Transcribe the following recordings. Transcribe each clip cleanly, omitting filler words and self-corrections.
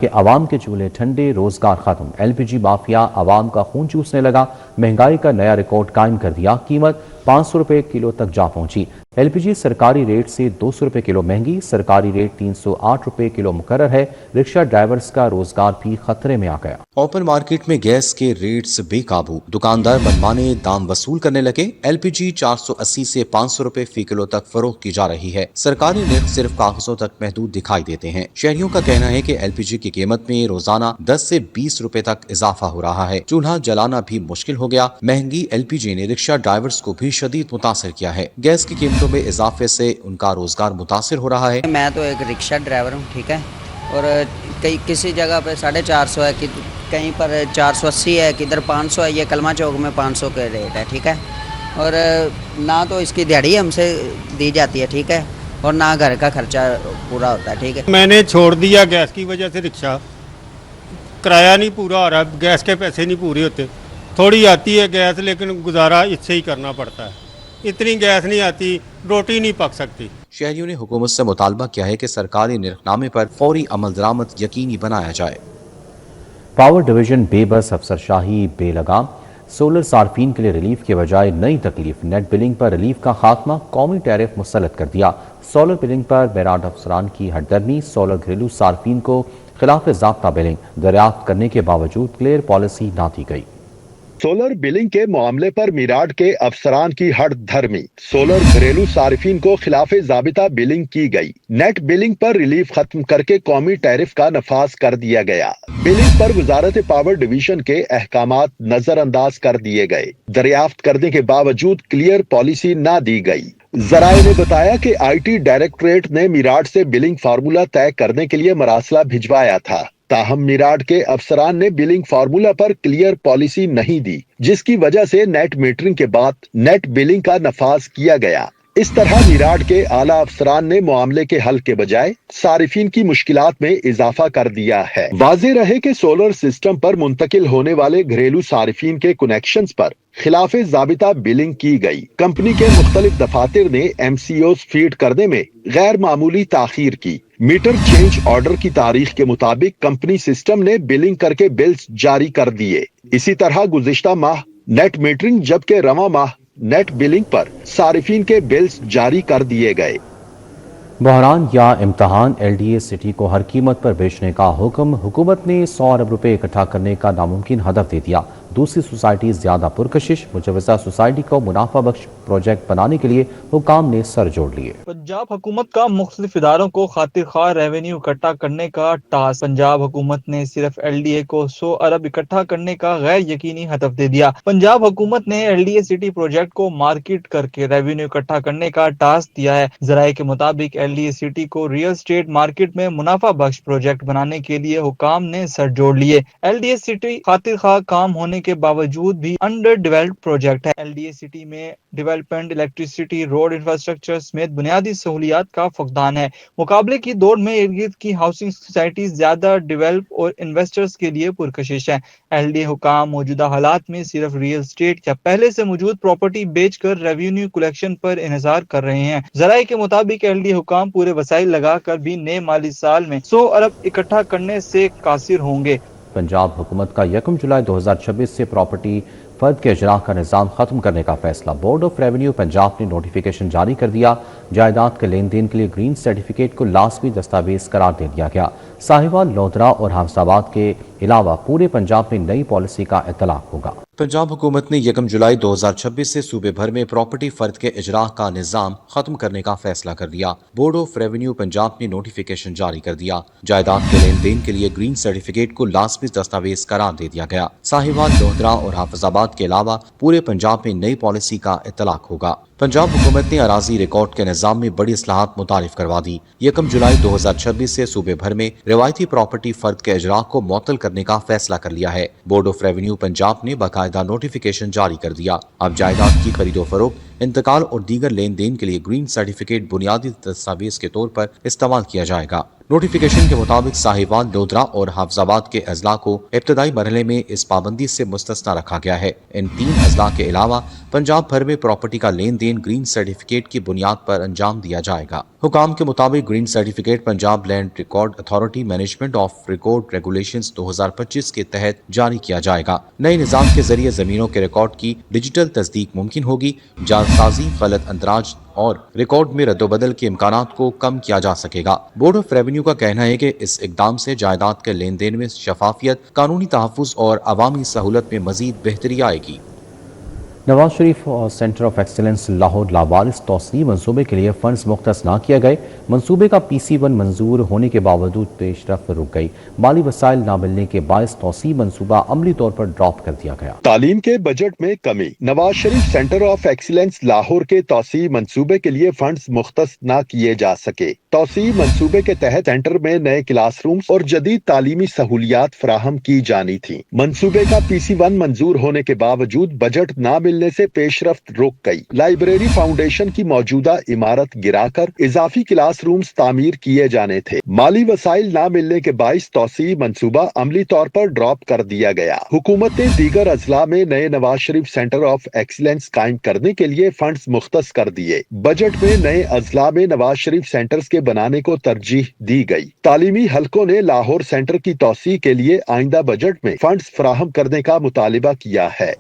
کہ عوام کے چولہے ٹھنڈے، روزگار ختم، ایل پی جی مافیا عوام کا خون چوسنے لگا، مہنگائی کا نیا ریکارڈ قائم کر دیا، قیمت 500 روپے کلو تک جا پہنچی۔ ایل پی جی سرکاری ریٹ سے 200 روپے کلو مہنگی، سرکاری ریٹ 308 روپے کلو مقرر ہے۔ رکشہ ڈرائیورز کا روزگار بھی خطرے میں آ گیا۔ اوپن مارکیٹ میں گیس کے ریٹس بے قابو، دکاندار منمانے دام وصول کرنے لگے۔ ایل پی جی 480 سے 500 روپے فی کلو تک فروخت کی جا رہی ہے۔ سرکاری نرخ صرف کاغذوں تک محدود دکھائی دیتے ہیں۔ شہریوں کا کہنا ہے کہ ایل پی جی کی قیمت میں روزانہ 10 سے 20 روپے تک اضافہ ہو رہا ہے۔ چولہا جلانا بھی مشکل ہو گیا۔ مہنگی ایل پی جی نے رکشہ ڈرائیورز کو بھی شدید متاثر کیا ہے۔ گیس کی قیمتوں میں اضافے سے ان کا روزگار متاثر ہو رہا ہے۔ میں تو ایک رکشہ ڈرائیور ہوں، ٹھیک ہے، اور کسی جگہ پہ 450 ہے، کہیں پر 480 ہے، کدھر 500 ہے۔ یہ کلمہ چوک میں 500 کے ریٹ ہے، ٹھیک ہے، اور نہ تو اس کی دیہڑی ہم سے دی جاتی ہے، ٹھیک ہے، اور نہ گھر کا خرچہ پورا ہوتا ہے، ٹھیک ہے۔ میں نے چھوڑ دیا گیس کی وجہ سے رکشہ، کرایہ نہیں پورا ہو رہا، گیس کے پیسے نہیں پورے ہوتے۔ تھوڑی آتی ہے گیس لیکن گزارا اس سے ہی کرنا پڑتا ہے۔ اتنی گیس نہیں آتی، روٹی نہیں پک سکتی۔ شہریوں نے حکومت سے مطالبہ کیا ہے کہ سرکاری نرخ نامے پر فوری عمل درآمد یقینی بنایا جائے۔ پاور ڈویژن بے بس افسر شاہی بے لگام، سولر صارفین کے لیے ریلیف کے بجائے نئی تکلیف، نیٹ بلنگ پر ریلیف کا خاتمہ، قومی ٹیرف مسلط کر دیا۔ سولر بلنگ پر میراٹ افسران کی ہٹ درمی، سولر گھریلو صارفین کو خلاف ضابطہ بلنگ دریافت کرنے کے باوجود کلیئر پالیسی نہ دی گئی۔ سولر بلنگ کے معاملے پر میراٹ کے افسران کی ہٹ دھرمی، سولر گھریلو صارفین کو خلاف ضابطہ بلنگ کی گئی۔ نیٹ بلنگ پر ریلیف ختم کر کے قومی ٹیرف کا نفاذ کر دیا گیا۔ بلنگ پر وزارت پاور ڈویژن کے احکامات نظر انداز کر دیے گئے۔ دریافت کرنے کے باوجود کلیئر پالیسی نہ دی گئی۔ ذرائع نے بتایا کہ آئی ٹی ڈائریکٹوریٹ نے میراٹ سے بلنگ فارمولہ طے کرنے کے لیے مراسلہ بھجوایا تھا، تاہم میراٹ کے افسران نے بلنگ فارمولہ پر کلیئر پالیسی نہیں دی، جس کی وجہ سے نیٹ میٹرنگ کے بعد نیٹ بلنگ کا نفاذ کیا گیا۔ اس طرح میراٹ کے اعلیٰ افسران نے معاملے کے حل کے بجائے صارفین کی مشکلات میں اضافہ کر دیا ہے۔ واضح رہے کہ سولر سسٹم پر منتقل ہونے والے گھریلو صارفین کے کنیکشنز پر خلاف ضابطہ بلنگ کی گئی۔ کمپنی کے مختلف دفاتر نے ایم سی اوز فیڈ کرنے میں غیر معمولی تاخیر کی۔ میٹر چینج آرڈر کی تاریخ کے مطابق کمپنی سسٹم نے بلنگ کر کے بلز جاری کر دیے۔ اسی طرح گزشتہ ماہ نیٹ میٹرنگ جبکہ رواں ماہ نیٹ بلنگ پر صارفین کے بلز جاری کر دیے گئے۔ بحران یا امتحان، ایل ڈی اے سٹی کو ہر قیمت پر بیچنے کا حکم، حکومت نے 100 ارب روپے اکٹھا کرنے کا ناممکن ہدف دے دیا۔ دوسری سوسائٹی زیادہ پرکشش، مجوزہ سوسائٹی کو منافع بخش پروجیکٹ بنانے کے لیے حکام نے سر جوڑ لیے۔ پنجاب حکومت کا مختلف اداروں کو خاطر خواہ ریونیو اکٹھا کرنے کا ٹاسک، پنجاب حکومت نے صرف ایل ڈی اے کو 100 ارب اکٹھا کرنے کا غیر یقینی ہدف دے دیا۔ پنجاب حکومت نے L D A city project کو مارکیٹ کر کے ریونیو اکٹھا کرنے کا ٹاسک دیا ہے۔ ذرائع کے مطابق ایل ڈی اے سٹی کو ریئل اسٹیٹ مارکیٹ میں منافع بخش پروجیکٹ بنانے کے لیے حکام نے سر جوڑ لیے۔ ایل ڈی اے سٹی خاطر خواہ کام ہونے کے باوجود بھی انڈر ڈیولپڈ پروجیکٹ ہے۔ ایل ڈی اے سٹی میں ڈیولپمنٹ، الیکٹریسٹی، روڈ انفراسٹرکچر سمیت بنیادی سہولیات کا فقدان ہے۔ مقابلے کی دوڑ میں ارد گرد کی ہاؤسنگ سوسائٹیز زیادہ ڈیولپ اور انویسٹرز کے لیے پرکشش ہیں۔ ایل ڈی اے حکام موجودہ حالات میں صرف ریئل اسٹیٹ یا پہلے سے موجود پراپرٹی بیچ کر ریونیو کلیکشن پر انحصار کر رہے ہیں۔ ذرائع کے مطابق ایل ڈی اے حکام پورے وسائل لگا کر بھی نئے مالی سال میں 100 ارب اکٹھا کرنے سے قاصر ہوں گے۔ پنجاب حکومت کا 1 جولائی 2026 سے پراپرٹی فرد کے اجراء کا نظام ختم کرنے کا فیصلہ، بورڈ آف ریونیو پنجاب نے نوٹیفیکیشن جاری کر دیا۔ جائیداد کے لین دین کے لیے گرین سرٹیفکیٹ کو لازمی دستاویز قرار دے دیا گیا۔ ساہیوال، لودھرا اور حافظ آباد کے علاوہ پورے پنجاب میں نئی پالیسی کا اطلاق ہوگا۔ پنجاب حکومت نے 1 جولائی 2026 سے صوبے بھر میں پراپرٹی فرد کے اجراء کا نظام ختم کرنے کا فیصلہ کر دیا۔ بورڈ آف ریونیو پنجاب نے نوٹیفیکیشن جاری کر دیا۔ جائیداد کے لین دین کے لیے گرین سرٹیفکیٹ کو لازمی دستاویز قرار دے دیا گیا۔ ساہیوال، لودھرا اور حافظ آباد کے علاوہ پورے پنجاب میں نئی پالیسی کا اطلاق ہوگا۔ پنجاب حکومت نے اراضی ریکارڈ کے نظام میں بڑی اصلاحات متعارف کروا دی۔ 1 جولائی 2026 سے صوبے بھر میں روایتی پراپرٹی فرد کے اجراء کو معطل کرنے کا فیصلہ کر لیا ہے۔ بورڈ آف ریونیو پنجاب نے باقاعدہ نوٹیفیکیشن جاری کر دیا۔ اب جائیداد کی خرید و فروخت، انتقال اور دیگر لین دین کے لیے گرین سرٹیفکیٹ بنیادی دستاویز کے طور پر استعمال کیا جائے گا۔ نوٹیفیکیشن کے مطابق ساہیوال، لودھرا اور حافظ آباد کے اضلاع کو ابتدائی مرحلے میں اس پابندی سے مستثنی رکھا گیا ہے۔ ان 3 اضلاع کے علاوہ پنجاب بھر میں پراپرٹی کا لین دین गेन ग्रीन सर्टिफिकेट की बुनियाद पर अंजाम दिया जाएगा। हुकाम के मुताबिक green certificate Punjab land record authority management of record regulations 2025 के तहत जारी किया जाएगा। नए निजाम के जरिए जमीनों के रिकॉर्ड की डिजिटल तस्दीक मुमकिन होगी, जालसाजी, गलत अंदराज और रिकॉर्ड में रद्दोबदल के इम्कानात को कम किया जा सकेगा। बोर्ड ऑफ रेवेन्यू का कहना है कि इस इकदाम से जायदाद के लेन देन में शफाफियत, कानूनी तहफ़्फ़ुज़ और अवामी सहूलत में मजीद बेहतरी आएगी। नवाज शरीफ और सेंटर ऑफ एक्सीलेंस लाहौर लावारिस तौसीह मंसूबे के लिए फंड्स मुख्तस ना किए गए। मंसूबे का PC1 मंजूर होने के बावजूद पेशरफ्त रुक गई। माली वसाइल ना मिलने के बायस तौसीह मंसूबा अमली तौर पर ड्रॉप कर दिया गया। तालीम के बजट में कमी। Nawaz Sharif centre of excellence Lahore के तौसीह मंसूबे के लिए फंड्स मुख्तस न किए जा सके। तौसीह मंसूबे के तहत सेंटर में नए क्लासरूम्स और जदीद तालीमी सहूलियात फराहम की जानी थी। मंसूबे का PC1 मंजूर होने के बावजूद बजट न मिलने से पेशरफ्त रुक गई। लाइब्रेरी फाउंडेशन की मौजूदा इमारत गिराकर इजाफी क्लासरूम्स तामीर किए जाने थे। माली वसाइल न मिलने के बाइस तौसीह मंसूबा अमली तौर पर ड्रॉप कर दिया गया। हुकूमत ने दीगर अजला में नए Nawaz Sharif centre of excellence कायम करने के लिए फंड्स मुख्तस कर दिए। बजट में नए अजला में नवाज शरीफ सेंटर्स के बनाने को तरजीह दी गई। तालीमी हलकों ने लाहौर सेंटर की तौसीह के लिए आइंदा बजट में फंड्स फराहम करने का मुतालिबा किया है।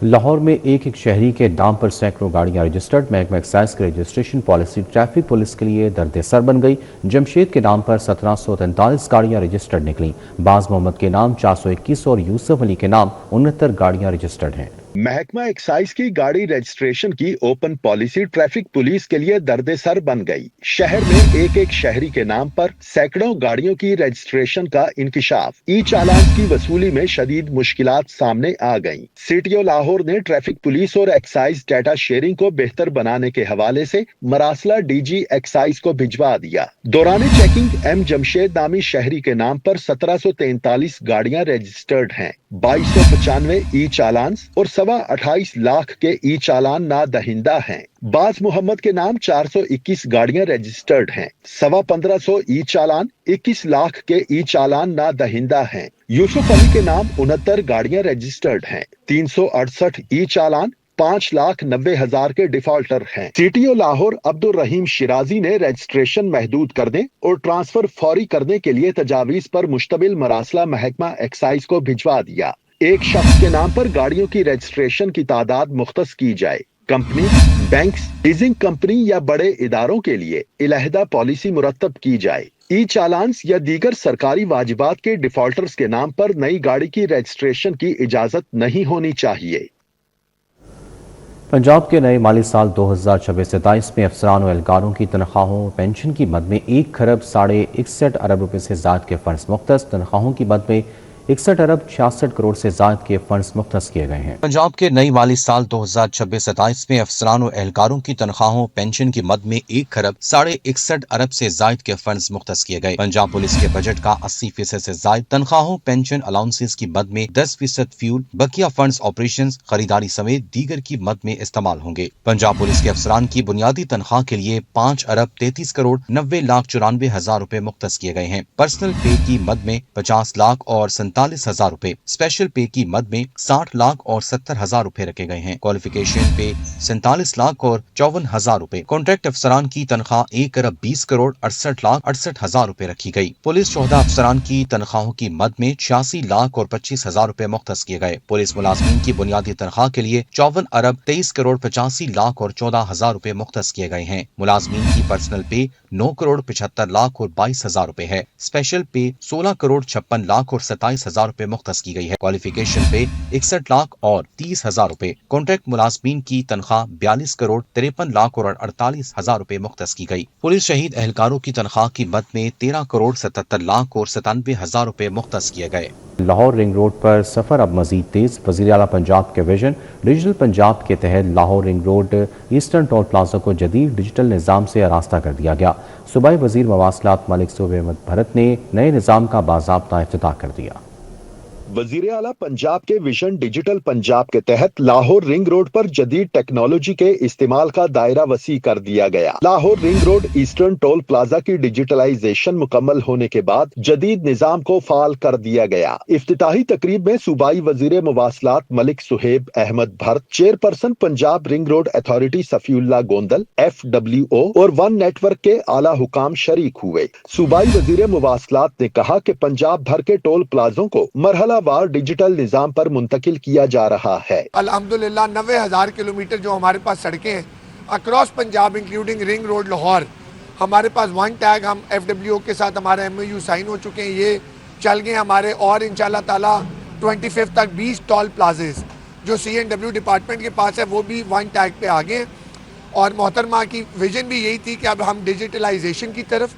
लाहौर में एक शहरी के नाम पर सैकड़ों गाड़ियां रजिस्टर्ड। महकमा एक्साइज की रजिस्ट्रेशन पॉलिसी ट्रैफिक पुलिस के लिए दर्द-ए-सर बन गई। जमशेद के नाम पर 1743 गाड़ियां रजिस्टर्ड निकली। बाज मोहम्मद के नाम 421 और यूसुफ अली के नाम 69 गाड़ियां रजिस्टर्ड हैं। महकमा एक्साइज की गाड़ी रजिस्ट्रेशन की ओपन पॉलिसी ट्रैफिक पुलिस के लिए दर्द-ए-सर बन गई। शहर में एक शहरी के नाम पर सैकड़ों गाड़ियों की रजिस्ट्रेशन का इंकिशाफ, ई चालान की वसूली में शदीद मुश्किलात सामने आ गईं। सिटी ऑफ लाहौर ने ट्रैफिक पुलिस और एक्साइज डाटा शेयरिंग को बेहतर बनाने के हवाले से मरासला DG एक्साइज को भिजवा दिया। दौरान चेकिंग M जमशेद नामी शहरी के नाम पर 1743 गाड़ियां रजिस्टर्ड हैं। 2295 ई चालान और 28 लाख के ई चालान ना दहिंदा हैं। बाज मोहम्मद के नाम 421 गाड़ियां रजिस्टर्ड हैं। 1500 ई चालान, 21 लाख के ई चालान ना दहिंदा हैं। यूसुफ अली के नाम 69 गाड़ियां रजिस्टर्ड हैं। 368 ई चालान, 5,90,000 के डिफॉल्टर हैं। CTO लाहौर अब्दुल रहीम शिराजी ने रजिस्ट्रेशन महदूद करने और ट्रांसफर फौरी करने के लिए तजावीज पर मुश्तमिल मरासला महकमा एक्साइज को भिजवा दिया। एक शख्स के नाम पर गाड़ियों की रजिस्ट्रेशन की तादाद मुख्तस की जाए। कंपनी, बैंक्स, लीजिंग कंपनी या बड़े इदारों के लिए इलाहदा पॉलिसी मुरतब की जाए। ई चालान्स या दीगर सरकारी वाजिबात के डिफॉल्टर्स के नाम पर नई गाड़ी की रजिस्ट्रेशन की इजाजत नहीं होनी चाहिए। पंजाब के नए माली साल 2026-27 में अफसरान और एहलकारों की तनख्वाहों और पेंशन की मद में 1 खरब 61.5 अरब रुपए से ज़ायद के फंड्स मुख्तस। तनख्वाहों की मद में 61 अरब 66 करोड़ से ज़ायद के फंड्स मुख्तस किए गए हैं। पंजाब के नई माली साल 2026-27 में अफसरान और एहलकारों की तनख्वाहों पेंशन की मद में 1 खरब 61.5 अरब से ज़ायद के फंड्स मुख्तस किए गए। पंजाब पुलिस के बजट का 80% से ज़ायद तनख्वाहों, पेंशन, अलाउंसेस की मद में 10% फ्यूल, बकिया फंड्स ऑपरेशन, खरीदारी समेत दीगर की मद में इस्तेमाल होंगे। पंजाब पुलिस के अफसरान की बुनियादी तनख्वाह के लिए 5 अरब 33 करोड़ 90 लाख 94 हजार रुपए मुख्तस किए गए हैं। पर्सनल पे की मद में 50 लाख और 47,000 रुपए, स्पेशल पे की मद में 60 लाख और 70,000 रुपए रखे गए हैं। क्वालिफिकेशन पे 47 लाख और 54,000 रुपए। कॉन्ट्रैक्ट अफसरान की तनख्वाह 1 अरब 20 करोड़ 68 लाख 68 हजार रुपए रखी गई। पुलिस शोहदा अफसरान की तनख्वाहों की मद में 86 लाख और 25,000 रुपए मुख्तस किए गए। पुलिस मुलाजमीन की बुनियादी तनख्वाह के लिए 54 अरब 23 करोड़ 85 लाख और 14,000 रुपए मुख्तस किए गए हैं। मुलाजमीन की पर्सनल पे 9 करोड़ 75 लाख और 22,000 रुपए है। स्पेशल पे 16 करोड़ 56 लाख और 27,000 रुपए मुख्तस की गई है। क्वालिफिकेशन पे 61 लाख और 30,000 रुपए। कॉन्ट्रैक्ट मुलाजमीन की तनख्वाह 42 करोड़ 53 लाख और 48,000 रुपए मुख्तस की गई। पुलिस शहीद एहलकारों की तनख्वाह की मद में 13 करोड़ 77 लाख और 97,000 रुपए मुख्तस किए गए। लाहौर रिंग रोड पर सफर अब मजीद तेज। वज़ीर आला पंजाब के विजन डिजिटल पंजाब के तहत Lahore ring road eastern toll plaza को जदीद डिजिटल निज़ाम से आरास्ता कर दिया गया। सूबाई वज़ीर मवासलात मलिक सूब अहमद भरत ने नए निज़ाम का बाज़ाब्ता इफ्तिताह कर दिया। वजीर आला पंजाब के विजन डिजिटल पंजाब के तहत लाहौर रिंग रोड पर जदीद टेक्नोलॉजी के इस्तेमाल का दायरा वसी कर दिया गया। Lahore ring road eastern toll plaza की डिजिटलाइजेशन मुकम्मल होने के बाद जदीद निजाम को फाल कर दिया गया। इफ्तिताही तकरीब में सूबाई वजीर मुवासलात Malik Suhaib Ahmed Bhatt, chairperson Punjab ring road authority Safiullah Gondal, FWO और वन नेटवर्क के आला हुकाम शरीक हुए। सूबाई वजीर मुवासलात ने कहा कि पंजाब भर के टोल प्लाजों को मरहला वार डिजिटल निजाम पर मुंतकिल किया जा रहा है। अल्हम्दुलिल्लाह 90,000 किलोमीटर जो हमारे पास सड़कें हैं across Punjab including ring road Lahore, हमारे पास वन टैग, हम FWO के साथ हमारे MOU साइन हो चुके हैं, ये चल गए हमारे, और इंशाल्लाह ताला 25 तक 20 टोल प्लाजेस जो C&W डिपार्टमेंट के पास है वो भी वन टैग पे आ गए। और मोहतरमा की विजन भी यही थी कि अब हम डिजिटलाइजेशन की तरफ,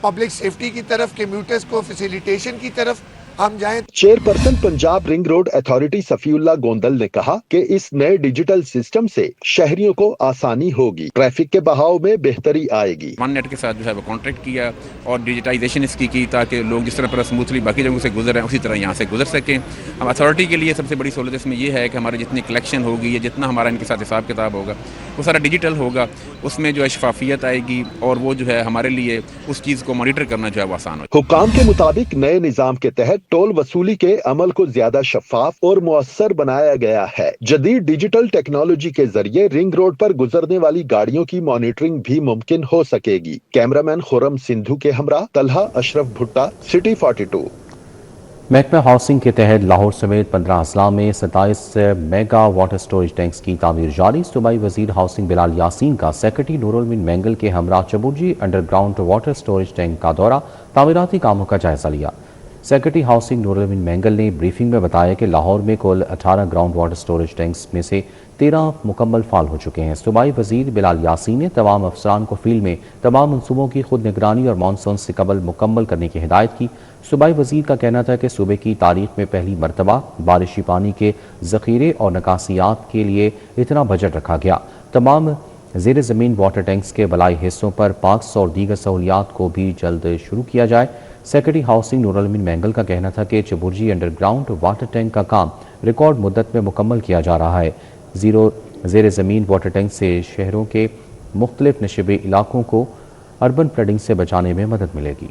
पब्लिक सेफ्टी की तरफ, कम्यूटर्स को फैसिलिटेशन की तरफ हम जाएं। Chairperson Punjab ring road authority Safiullah Gondal ने कहा कि इस नए डिजिटल सिस्टम से शहरियों को आसानी होगी, ट्रैफिक के बहाव में बेहतरी आएगी। वन नेट के साथ जो है वो कॉन्ट्रैक्ट किया और डिजिटाइजेशन इसकी की ताकि लोग जिस तरह पर स्मूथली बाकी जगहों से गुजर रहे हैं उसी तरह यहाँ से गुजर सकें। हम अथॉरिटी के लिए सबसे बड़ी सहूलत इसमें यह है कि हमारी जितनी कलेक्शन होगी या जितना हमारा इनके साथ हिसाब किताब होगा वो सारा डिजिटल होगा, उसमें जो है शफाफियत आएगी और वो जो है हमारे लिए उस चीज़ को मॉनिटर करना जो है वो आसान हो। हुकाम के मुताबिक नए निजाम के तहत टोल वसूली के अमल को ज्यादा शफाफ और मुअस्सर बनाया गया है। जदीद डिजिटल टेक्नोलॉजी के जरिए रिंग रोड पर गुजरने वाली गाड़ियों की मॉनिटरिंग भी मुमकिन हो सकेगी। कैमरामैन खुरम सिंधु के हमरा तलहा अशरफ भुट्टा, सिटी 42। महकमा हाउसिंग के तहत लाहौर समेत 15 अजला में 27 मेगा वाटर स्टोरेज टैंक्स की तामीर जारी। सूबाई वजीर हाउसिंग बिलाल यासीन का सेक्रेटरी नूरुल मैंगल के हमरा Chauburji underground water storage tank का दौरा, तामीराती कामों का जायजा लिया। सेक्रेटरी हाउसिंग नूरुल मैंगल ने ब्रीफिंग में बताया कि लाहौर में कुल 18 ग्राउंड वाटर स्टोरेज टैंक्स में से 13 मुकम्मल फाल हो चुके हैं। सूबाई वजीर बिलाल यासीन ने तमाम अफसरान को फील्ड में तमाम मनसूबों की खुद निगरानी और मानसून से कबल मुकम्मल करने की हिदायत की। सूबाई वजीर का कहना था कि सूबे की तारीख में पहली मरतबा बारिशी पानी के ज़ख़ीरे और निकासियात के लिए इतना बजट रखा गया। तमाम ज़ेर ज़मीन वाटर टैंक्स के बलाई हिस्सों पर पार्क्स और दीगर सहूलियात को भी जल्द शुरू किया जाए। सेक्रेटरी हाउसिंग नूरुल मैंगल का कहना था कि चबुर्जी अंडरग्राउंड वाटर टैंक का काम रिकॉर्ड मुद्दत में मुकम्मल किया जा रहा है। ज़ेर ज़मीन वाटर टैंक से शहरों के मुख्तलिफ नशेबी इलाकों को अर्बन फ्लडिंग से बचाने में मदद मिलेगी।